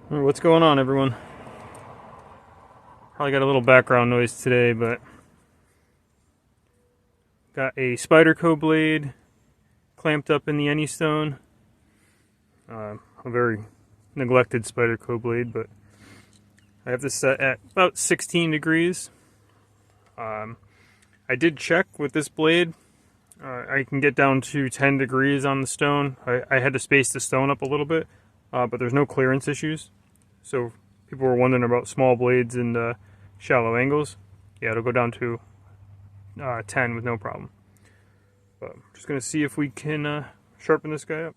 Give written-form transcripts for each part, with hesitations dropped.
Alright, what's going on, everyone? Probably got a little background noise today, but got a Spyderco blade clamped up in the Anystone. A very neglected Spyderco blade, but I have this set at about 16 degrees. I did check with this blade. I can get down to 10 degrees on the stone. I had to space the stone up a little bit, but there's no clearance issues. So people were wondering about small blades and shallow angles. Yeah, it'll go down to 10 with no problem. But I'm just going to see if we can sharpen this guy up.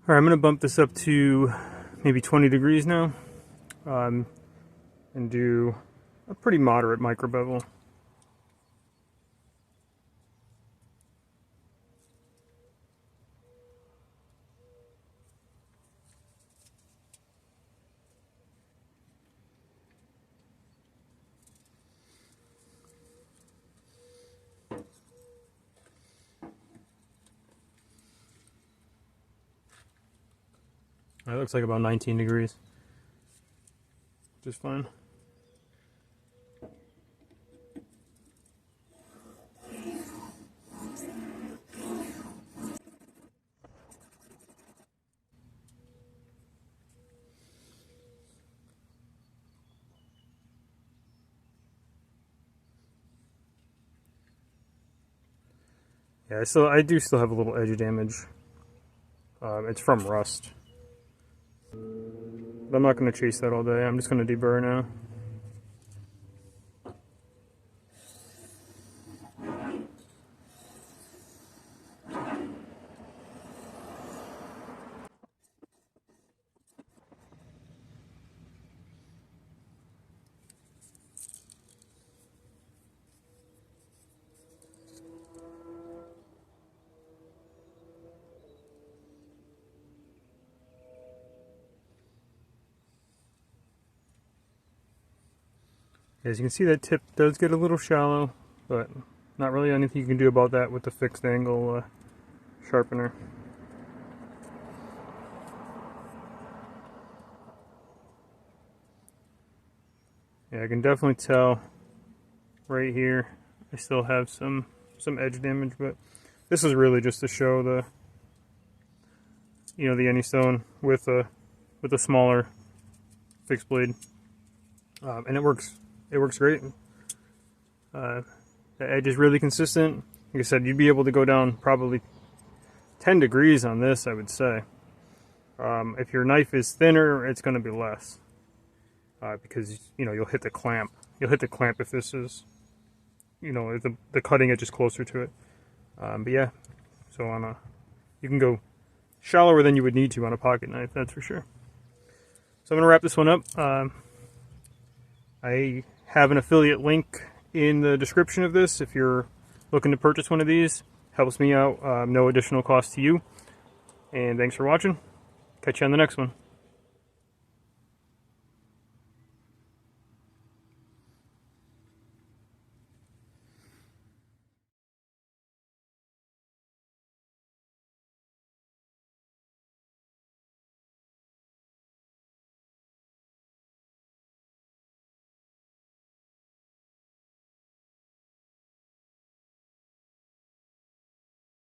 Alright, I'm going to bump this up to maybe 20 degrees now, and do a pretty moderate micro bevel. It looks like about 19 degrees, which is fine. Yeah, I do still have a little edge damage. It's from rust. But I'm not going to chase that all day. I'm just going to deburr now. As you can see, that tip does get a little shallow, but not really anything you can do about that with the fixed angle sharpener. Yeah, I can definitely tell right here I still have some edge damage, but this is really just to show the the Anystone with a smaller fixed blade, and it works. It works great. The edge is really consistent. Like I said, you'd be able to go down probably 10 degrees on this, I would say. If your knife is thinner, it's going to be less, because you'll hit the clamp. You'll hit the clamp if this is, if the cutting edge is closer to it. But yeah, so you can go shallower than you would need to on a pocket knife, that's for sure. So I'm going to wrap this one up. I have an affiliate link in the description of this if you're looking to purchase one of these. Helps me out, no additional cost to you. And thanks for watching. Catch you on the next one.